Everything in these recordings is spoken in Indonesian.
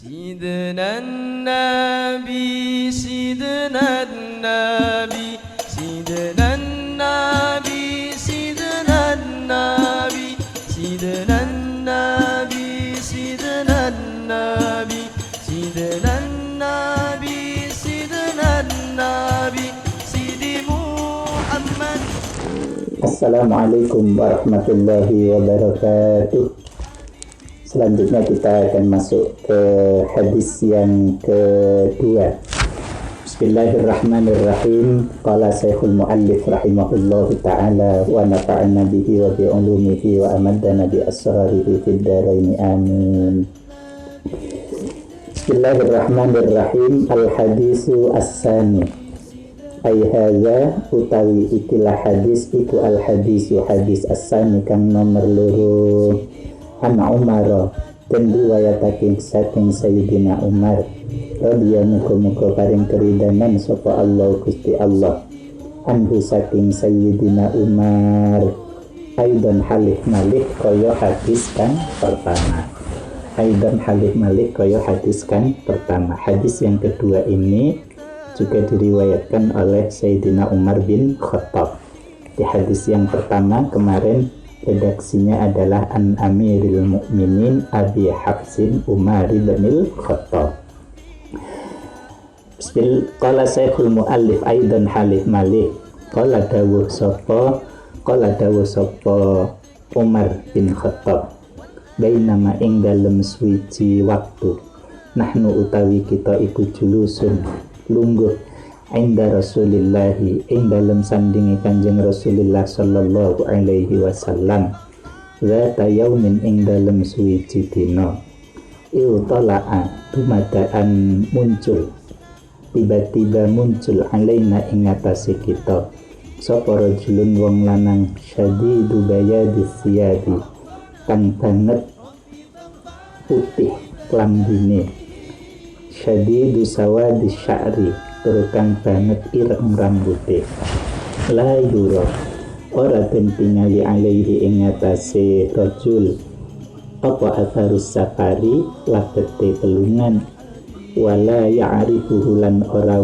سيدنا النبي سيدنا النبي سيدنا النبي سيدنا النبي سيدنا النبي سيدنا النبي سيدنا النبي سيدنا النبي سيدي محمد. Assalamualaikum warahmatullahi wabarakatuh. Selanjutnya kita akan masuk ke hadis yang kedua. Bismillahirrahmanirrahim. Qala Syekhul Muallif rahimahullahu ta'ala wa nafa'ana bihi wa bi'ulumihi wa amaddana bi asrarihi fid dharain amin. Bismillahirrahmanirrahim. Al-hadisu as-sani. Ai hadza utawi ikilah hadis iku al-hadisu hadis as-sani kang nomor loro. An Umar dan riwayataking saking Sayyidina Umar radhiyallahu muga paring keridanan sapa Allah Gusti Allah anhu saking Sayyidina Umar aidan halih malih kaya hadis kang pertama hadis yang kedua ini juga diriwayatkan oleh Sayyidina Umar bin Khattab. Di hadis yang pertama kemarin redaksinya adalah An Amiril Mukminin Abi Hafsin Umar bin Khattab. Qala Syekhul Muallif aidan halih malih qala dawuh sapa Umar bin Khattab bainama ing dalem suwiji waktu nahnu utawi kita iku julusun lungguh inda Rasulillahi ing dalam sandingi Kanjeng Rasulullah sallallahu alaihi wasallam zata yaumin ing dalam suwiji dina iltala'a dumadaan muncul tiba-tiba muncul alaina ing atase kita sapa rajulun wong lanang syadidu bayadis siyadi kang banget putih klambine syadidu sawadis sya'ri turukang banget ireng rambute la yura ora den tingali alaihi ing atase rajul apa atharus safari labete pelungan wala ya'rifu lan ora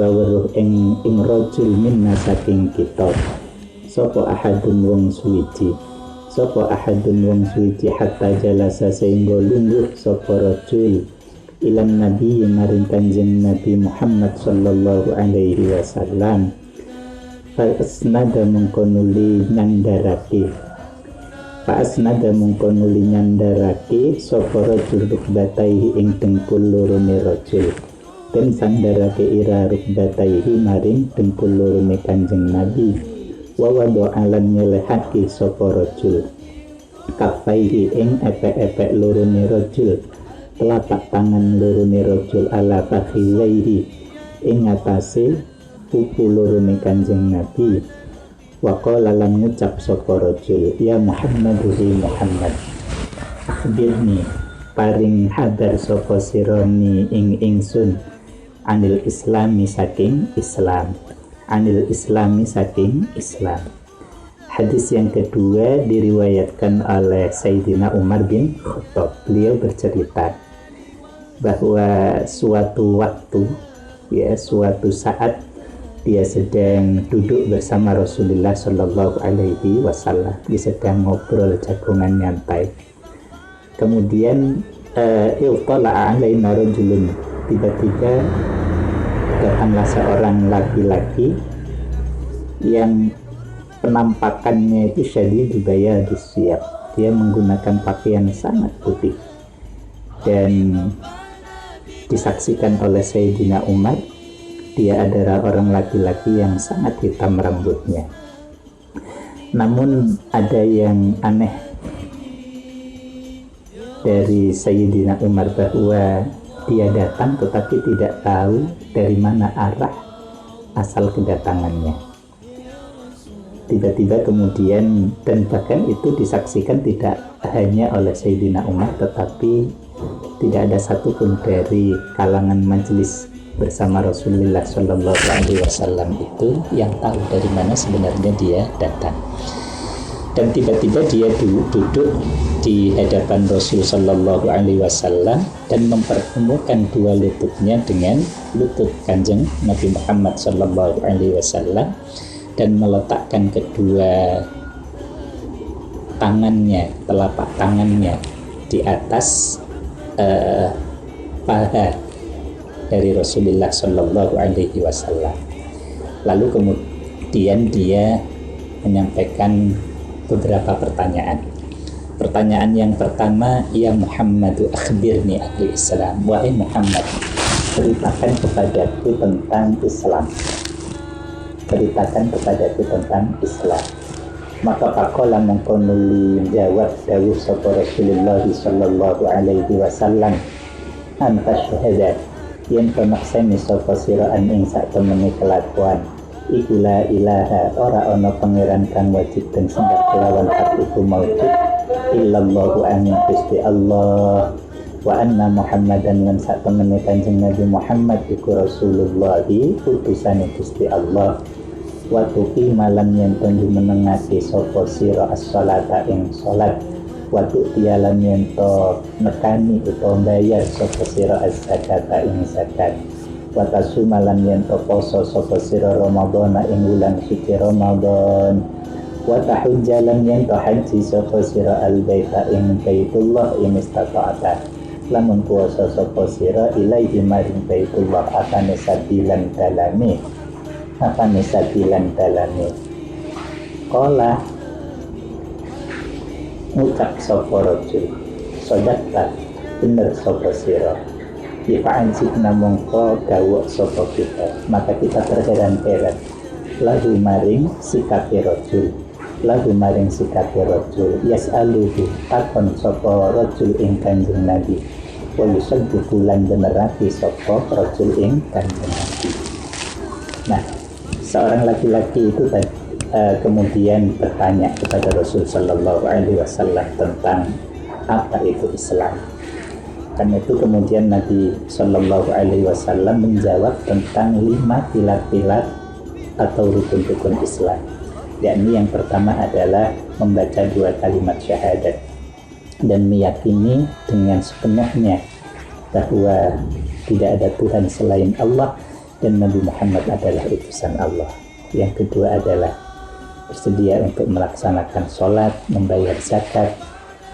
weruh ing rajul minna saking kita sapa ahadun wong suwiji hatta jalasa sehingga lungguh sapa rajul ilan nabi maring Kanjeng Nabi Muhammad sallallahu alaihi wasallam fa asnada mungkonuli nyandarake sapa rajul rukbataihi ing dengkul lorone rajul den sandarake ira rukbataihi maring dengkul lorone Kanjeng Nabi wa wado alan nyelehake sapa rajul kafaihi ing epek-epek lorone rajul telapak tangan lorone rajul ala fakhilaihi ing atase pupu lorone Kanjeng Nabi wa qala lan ngucap sapa rajul ya Muhammad akhbirni paring hadar sapa sirani ing ingsun anil islami saking Islam. Hadis yang kedua diriwayatkan oleh Sayyidina Umar bin Khattab. Beliau bercerita bahwa suatu saat dia sedang duduk bersama Rasulullah Shallallahu Alaihi Wasallam. Dia sedang ngobrol jagongan nyantai. Kemudian iltala'a alaina rajulun, tiba-tiba datanglah seorang laki-laki yang penampakannya itu syadidu bayadis siyab. Dia menggunakan pakaian sangat putih dan disaksikan oleh Sayyidina Umar dia adalah orang laki-laki yang sangat hitam rambutnya. Namun ada yang aneh dari Sayyidina Umar bahwa dia datang tetapi tidak tahu dari mana arah asal kedatangannya. Tiba-tiba kemudian, dan bahkan itu disaksikan tidak hanya oleh Sayyidina Umar tetapi tidak ada satupun dari kalangan majelis bersama Rasulullah Shallallahu Alaihi Wasallam itu yang tahu dari mana sebenarnya dia datang. Dan tiba-tiba dia duduk di hadapan Rasul Sallallahu Alaihi Wasallam dan mempertemukan dua lututnya dengan lutut Kanjeng Nabi Muhammad Sallallahu Alaihi Wasallam dan meletakkan kedua tangannya, telapak tangannya di atas paha dari Rasulullah Sallallahu Alaihi Wasallam. Lalu kemudian dia menyampaikan beberapa pertanyaan. Pertanyaan yang pertama, ya Muhammadu akhbirni ahli Islam. Wahai Muhammad, ceritakan kepadaku tentang Islam. Ceritakan kepadaku tentang Islam. Maka pakola mengkonuli jawab dawuh sapa Rasulullah sallallahu alaihi wasallam, anta syahadat yen pemaksani sapa sira ing sak temene kelakuan iku la ilaha ora ana pangeran kang wajib den sembah kelawan hak iku maujud illallahu amin Gusti Allah wa anna Muhammadan lan sak temene Kanjeng Nabi Muhammad iku Rasulullah utusane Gusti Allah. Wa tuqima lan yen tentu menengati sapa sira as-shalata ing salat wa tu'tiyalan yen to nekani utawa bayar sapa sira az-zakata ing zakat wa tasumalan yen to poso sapa sira Ramadan ing wulan suci Ramadan wa tahujjalan yen to haji sapa sira al-baita ing Baitullah ing istata'ata lamun puasa sapa sira ilaihi maring Baitullah atane sabilan dalane apane sabilan dalane qala ngucap sapa rajul sodakta bener sapa sira ifa'an sikna mongko gawok sapa kita maka kita terheran-heran lagu maring sikape rajul yas'aluhu takon sapa rajul ing Kanjeng Nabi wa yusaddiqu lan benerake sapa rajul ing Kanjeng Nabi. Nah, seorang laki-laki itu kemudian bertanya kepada Rasul Sallallahu Alaihi Wasallam tentang apa itu Islam. Karena itu kemudian Nabi Sallallahu Alaihi Wasallam menjawab tentang 5 pilar-pilar atau rukun-rukun Islam. Yakni yang pertama adalah membaca 2 kalimat syahadat dan meyakini dengan sepenuhnya bahwa tidak ada Tuhan selain Allah dan Nabi Muhammad adalah utusan Allah. Yang kedua adalah bersedia untuk melaksanakan sholat, membayar zakat,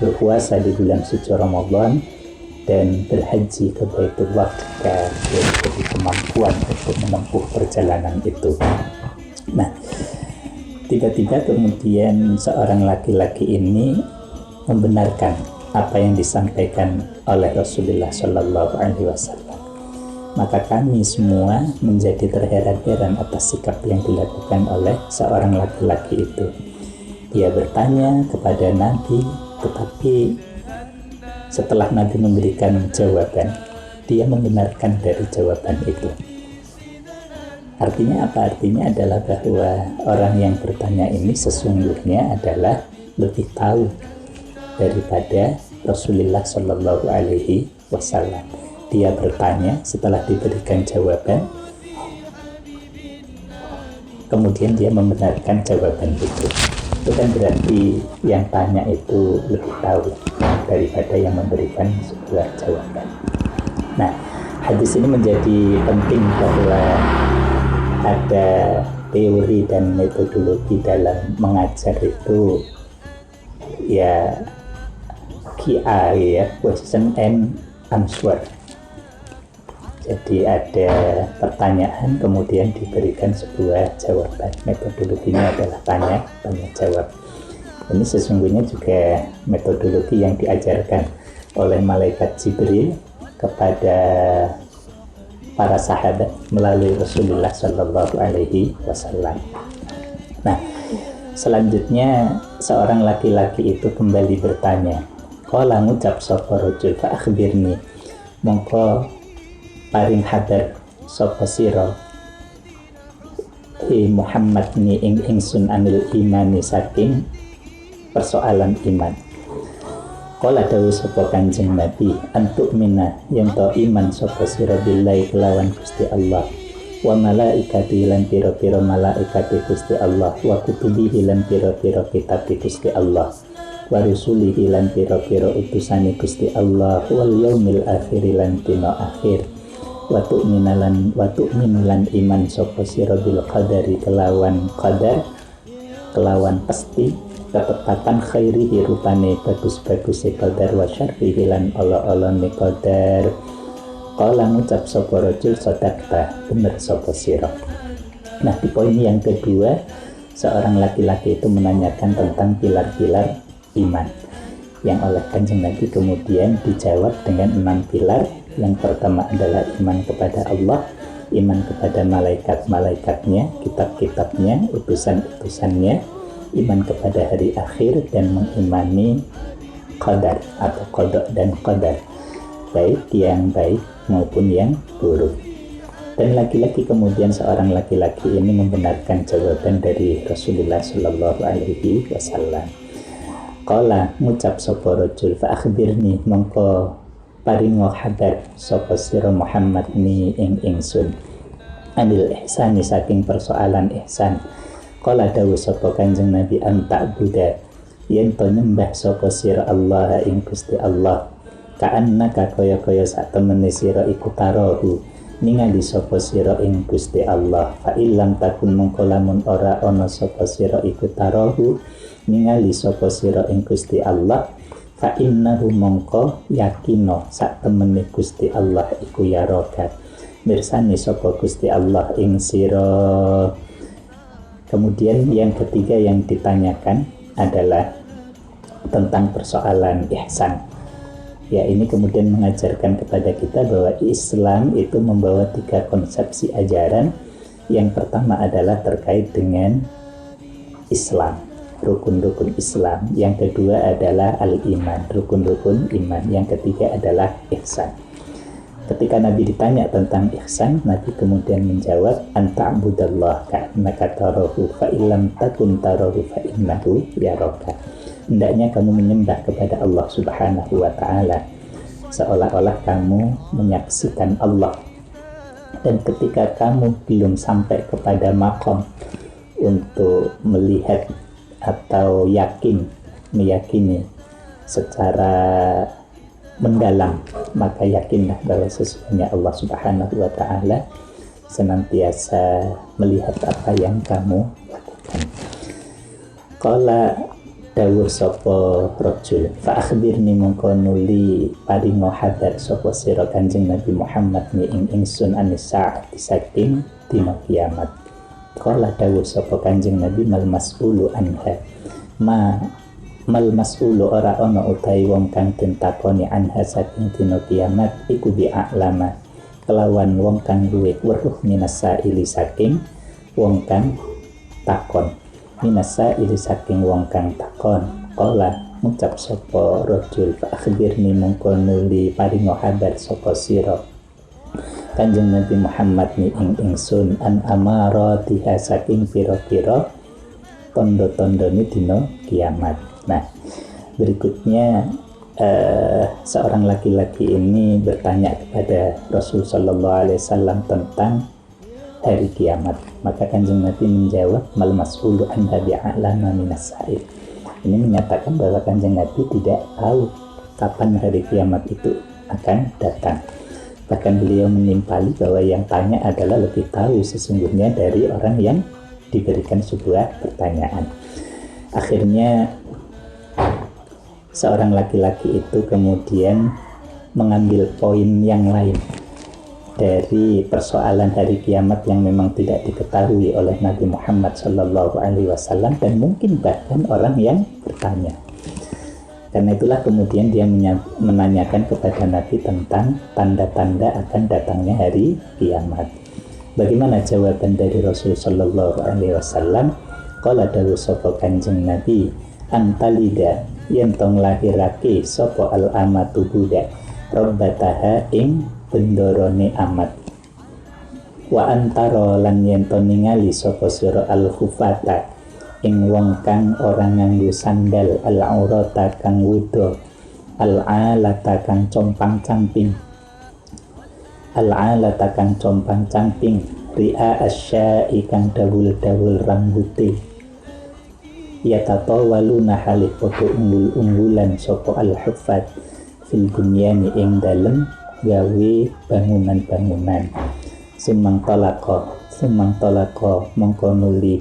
berpuasa di bulan suci Ramadan, dan berhaji ke Baitullah jika diberi kemampuan untuk menempuh perjalanan itu. Nah, tiba-tiba kemudian seorang laki-laki ini membenarkan apa yang disampaikan oleh Rasulullah Sallallahu Alaihi Wasallam. Maka kami semua menjadi terheran-heran atas sikap yang dilakukan oleh seorang laki-laki itu. Dia bertanya kepada Nabi, tetapi setelah Nabi memberikan jawaban, dia membenarkan dari jawaban itu. Artinya apa? Artinya adalah bahwa orang yang bertanya ini sesungguhnya adalah lebih tahu daripada Rasulullah Sallallahu Alaihi Wasallam. Dia bertanya, setelah diberikan jawaban, kemudian dia membenarkan jawaban itu. Itu kan berarti yang tanya itu lebih tahu daripada yang memberikan sebuah jawaban. Nah, hadis ini menjadi penting bahwa ada teori dan metodologi dalam mengajar itu, ya QA, ya question and answer. Jadi ada pertanyaan kemudian diberikan sebuah jawaban. Metodologinya adalah tanya jawab. Ini sesungguhnya juga metodologi yang diajarkan oleh malaikat Jibril kepada para sahabat melalui Rasulullah Sallallahu Alaihi Wasallam. Nah, selanjutnya seorang laki-laki itu kembali bertanya, qala ngucap sapa rajul fa akhbirni, mongko paring habar sapa sira Muhammad ni ing ingsun anil imani saking persoalan iman. Qala dawuh sapa Kanjeng Nabi, antuk mina yen to iman sapa sira billahi kelawan Gusti Allah wa malaikati lan pira-pira malaikati Gusti Allah, wa kutubihi lan pira-pira kitab Gusti Allah, wa rusulihi lan pira-pira utusane Gusti Allah, wal yaumil akhir lan dina akhir, wa tu'minu lan iman sapa sira bil qadari kelawan qadar, kelawan pasti ketetapan khairihi rupane bagus-bagus qadar, wa syarrihi lan ala-alane qadar. Qala ngucap sapa rajul sadaqta, bener sapa sira. Nah, di poin yang kedua, seorang laki-laki itu menanyakan tentang pilar-pilar iman yang oleh Kanjeng Nabi kemudian dijawab dengan 6 pilar. Yang pertama adalah iman kepada Allah, iman kepada malaikat-malaikatnya, kitab-kitabnya, utusan-utusannya, iman kepada hari akhir, dan mengimani qadar atau qada dan qadar, baik yang baik maupun yang buruk. Dan laki-laki kemudian seorang laki-laki ini membenarkan jawaban dari Rasulullah Shallallahu Alaihi Wasallam. Qala ngucap sapa rajul fa akhbirni mongko paringo habar sapa sira Muhammad ni ing ingsun anil ihsani saking persoalan ihsan. Qala dawu sapa Kanjeng Nabi anta buddha yen to nyembah sapa sira Allah ing Gusti Allah ka'annaka kaya-kaya sak temene sira iku tarahu ningali sapa sira ing Gusti Allah, fa illam takun mongko lamun ora ana sapa sira iku tarahu ningali sapa sira ing Gusti Allah, fa innahu mongko yakino sak temene Gusti Allah iku yaraka mirsani sapa Gusti Allah ing sira. Kemudian yang ketiga yang ditanyakan adalah tentang persoalan ihsan. Ya, ini kemudian mengajarkan kepada kita bahwa Islam itu membawa 3 konsepsi ajaran. Yang pertama adalah terkait dengan Islam, rukun-rukun Islam. Yang kedua adalah al-iman, rukun-rukun iman. Yang ketiga adalah ihsan. Ketika Nabi ditanya tentang ihsan, Nabi kemudian menjawab anta'budallah ka'annaka tarahu fa illam takun tarahu fa innahu yaraka. Hendaknya kamu menyembah kepada Allah Subhanahu wa ta'ala seolah-olah kamu menyaksikan Allah. Dan ketika kamu belum sampai kepada maqam untuk melihat atau meyakini secara mendalam, maka yakinlah bahwa sesungguhnya Allah Subhanahu wa ta'ala senantiasa melihat apa yang kamu lakukan. Qala dawuh sapa rajul fa akhbirni mongko nuli paringo habar sapa sira Kanjeng Nabi Muhammad ni ing ingsun anisa saking dina kiamat. Qala dawuh sapa Kanjeng Nabi mal mas'ulu anha mal mas'ulu ora ana utahe wong kang den takoni anha saking dina kiamat iku bi'alama kelawan wong kang luwih weruh minasa ili saking wong kang takon. Minasa ili saking wong kang takon. Qala ngucap sapa rajul fa akhbirni mongko nuli paringo habar sapa sira Kanjeng Nabi Muhammad ni ing ingsun an amaratiha saking pira-pira tondo-tondone dina kiamat. Nah, berikutnya seorang laki-laki ini bertanya kepada Rasul sallallahu alaihi wasallam tentang hari kiamat. Maka Kanjeng Nabi menjawab mal mas'ulu anha bi'alama minas sa'il. Ini menyatakan bahwa Kanjeng Nabi tidak tahu kapan hari kiamat itu akan datang. Bahkan beliau menimpali bahwa yang tanya adalah lebih tahu sesungguhnya dari orang yang diberikan sebuah pertanyaan. Akhirnya seorang laki-laki itu kemudian mengambil poin yang lain dari persoalan hari kiamat yang memang tidak diketahui oleh Nabi Muhammad Sallallahu Alaihi Wasallam dan mungkin bahkan orang yang bertanya. Karena itulah kemudian dia menanyakan kepada Nabi tentang tanda-tanda akan datangnya hari kiamat. Bagaimana jawaban dari Rasul Sallallahu Alaihi Wasallam? Qala dawu sapa Kanjeng Nabi antalida yen tong lahirake sapa al-amatu budak rabbataha ing bendorone amat wa antara lan yen to ningali sapa sira al-khufata ing wong kang ora nganggo sandal al-aurata kang wudo al-alata kang compang-camping Ri'a asya'i kang dawul-dawul rambuté. Yatatawaluna halih podo unggul-unggulan sapa al-huffaz fil bunyani ing dalem gawe bangunan-bangunan. Sumang tolako mongko nuli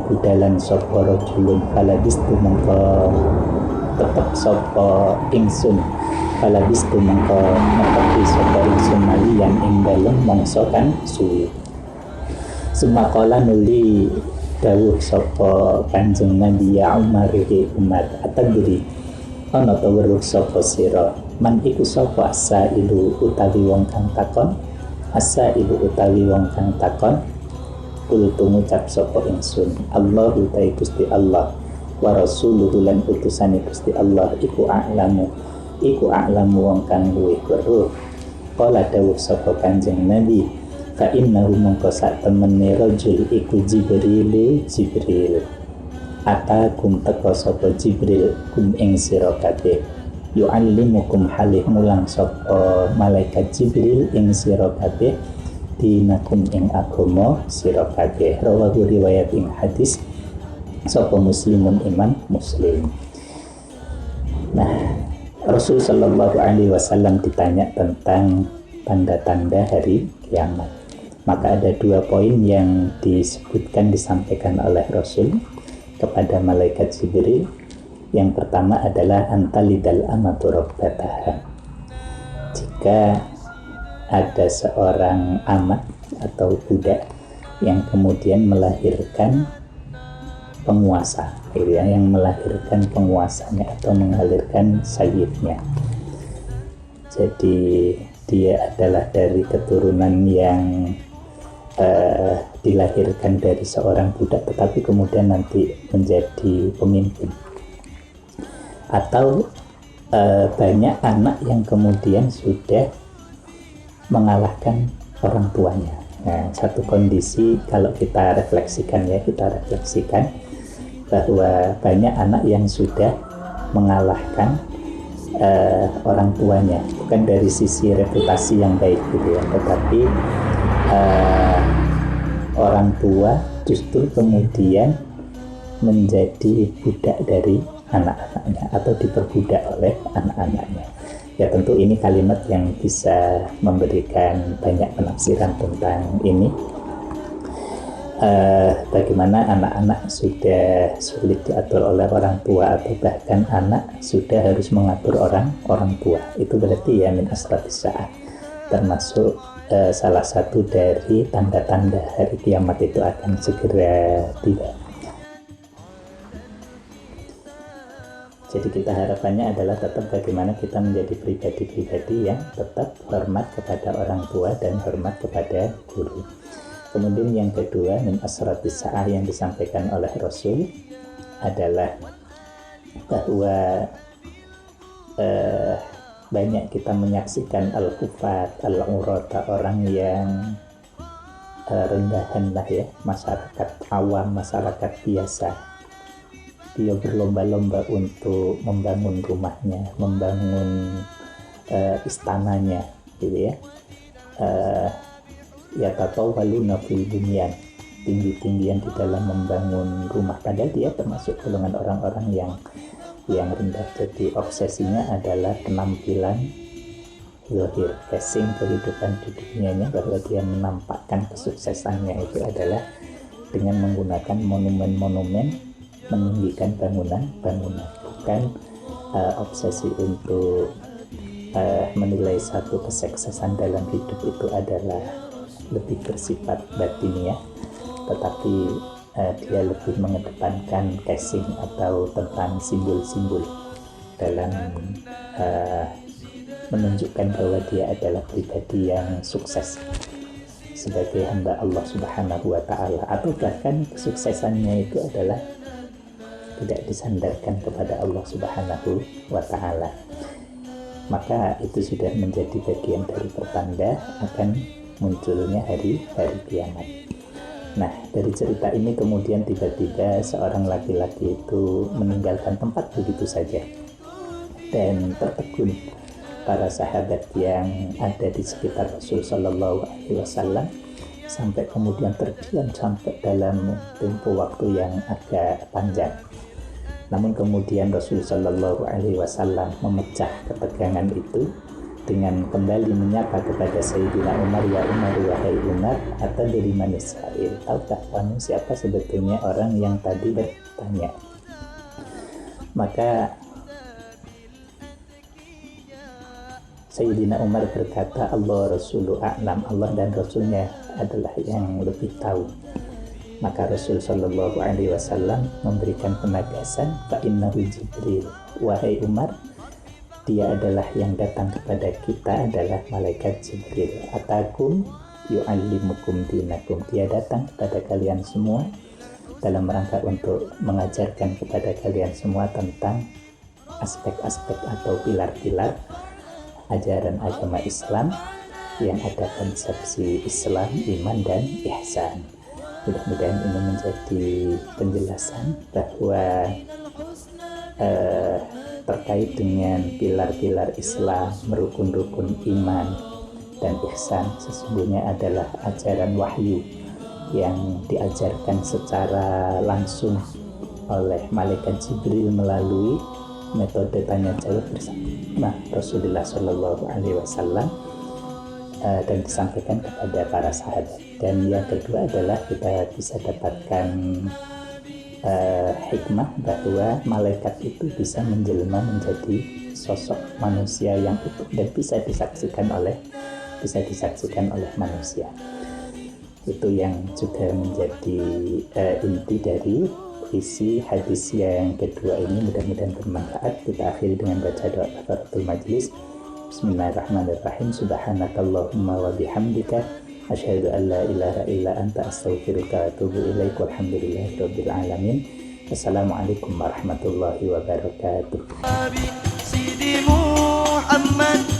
budalan sapa rajulun falabistu mongko tetep sapa ingsun falabistu mongko netepi sapa ingsun malian ing dalem mangsa kang suwi. Sumakala nuli dawuh sapa Kanjeng Nabi ya Umar atadri ana ta weruh sapa sira man iku sapa asailu utawi wong kang takon kultu ngucap sapa ingsun Allah utai Gusti Allah wa rasuluhu lan utusane Gusti Allah iku a'lamu wong kang luwih weruh. Kala dawuh sapa Kanjeng Nabi fa innahu mongko sak temene rajul iku Jibril atakum teka sapa Jibril kum ing sira kabeh yu'allimukum halih mulang sapa malaikat Jibril ing sira kabeh dinakum ing agama sira kabeh. Rawahu riwayat ing hadis sapa Muslimun Imam Muslim. Nah, Rasul sallallahu alaihi wasallam ditanya tentang tanda-tanda hari kiamat. Maka ada 2 poin yang disampaikan oleh Rasul kepada malaikat Jibril. Yang pertama adalah antalidal amatu rabbataha. Jika ada seorang amat atau budak yang kemudian melahirkan penguasa, yang melahirkan penguasanya atau mengalirkan sayyidnya. Jadi dia adalah dari keturunan yang dilahirkan dari seorang budak tetapi kemudian nanti menjadi pemimpin, atau banyak anak yang kemudian sudah mengalahkan orang tuanya. Nah, satu kondisi kalau kita refleksikan bahwa banyak anak yang sudah mengalahkan orang tuanya, bukan dari sisi reputasi yang baik gitu ya, tetapi orang tua justru kemudian menjadi budak dari anak-anaknya atau diperbudak oleh anak-anaknya. Ya tentu ini kalimat yang bisa memberikan banyak penafsiran tentang ini. Bagaimana anak-anak sudah sulit diatur oleh orang tua atau bahkan anak sudah harus mengatur orang tua. Itu berarti ya min asratis sa'ah, termasuk salah satu dari tanda-tanda hari kiamat itu akan segera tiba. Jadi kita harapannya adalah tetap bagaimana kita menjadi pribadi-pribadi yang tetap hormat kepada orang tua dan hormat kepada guru. Kemudian yang kedua min asratis sa'ah yang disampaikan oleh Rasul adalah bahwa banyak kita menyaksikan al-kufat, al-urata, orang yang rendahan lah ya, masyarakat awam, masyarakat biasa. Dia berlomba-lomba untuk membangun rumahnya, membangun istananya gitu ya. Ya tatawaluna fil bunyan, tinggi-tinggian di dalam membangun rumah, padahal dia termasuk golongan orang-orang yang rendah. Jadi obsesinya adalah penampilan zahir, casing kehidupan di dunianya, bahwa dia menampakkan kesuksesannya itu adalah dengan menggunakan monumen-monumen meninggikan bangunan-bangunan, bukan obsesi untuk menilai satu kesuksesan dalam hidup itu adalah lebih bersifat batiniah, tetapi dia lebih mengedepankan casing atau tentang simbol-simbol dalam menunjukkan bahwa dia adalah pribadi yang sukses sebagai hamba Allah Subhanahu wa ta'ala, atau bahkan kesuksesannya itu adalah tidak disandarkan kepada Allah Subhanahu wa ta'ala. Maka itu sudah menjadi bagian dari pertanda akan munculnya hari kiamat. Nah, dari cerita ini kemudian tiba-tiba seorang laki-laki itu meninggalkan tempat begitu saja dan tertegun para sahabat yang ada di sekitar Rasul Sallallahu Alaihi Wasallam, sampai kemudian terdiam sampai dalam tempo waktu yang agak panjang. Namun kemudian Rasul Sallallahu Alaihi Wasallam memecah ketegangan itu dengan kembali menyapa kepada Sayyidina Umar, ya Umar, wahai Umar, atau dari mana Israel, tahukah kamu siapa sebetulnya orang yang tadi bertanya? Maka Sayyidina Umar berkata, Allah Rasulu a'lam, Allah dan Rasulnya adalah yang lebih tahu. Maka Rasul Sallallahu Alaihi Wasallam memberikan penegasan, fa innahu Jibril, wahai Umar, dia adalah yang datang kepada kita adalah malaikat Jibril. Atakum yu'allimukum dinakum, dia datang kepada kalian semua dalam rangka untuk mengajarkan kepada kalian semua tentang aspek-aspek atau pilar-pilar ajaran agama Islam yang ada konsepsi Islam, iman, dan ihsan. Mudah-mudahan ini menjadi penjelasan bahwa terkait dengan pilar-pilar Islam, rukun-rukun iman, dan ihsan sesungguhnya adalah ajaran wahyu yang diajarkan secara langsung oleh malaikat Jibril melalui metode tanya jawab bersama Rasulullah Shallallahu Alaihi Wasallam dan disampaikan kepada para sahabat. Dan yang kedua adalah kita bisa dapatkan hikmah bahwa malaikat itu bisa menjelma menjadi sosok manusia yang utuh dan bisa disaksikan oleh manusia. Itu yang juga menjadi inti dari isi hadis yang kedua ini. Mudah-mudahan bermanfaat. Kita akhiri dengan baca doa kafaratul majlis. Bismillahirrahmanirrahim. Subhanakallahumma wa bihamdika asyhadu an la ilaha illa anta astaghfiruka wa atubu ilaik. Walhamdulillahirabbil alamin. Assalamualaikum warahmatullahi wabarakatuh. Sidi Muhammad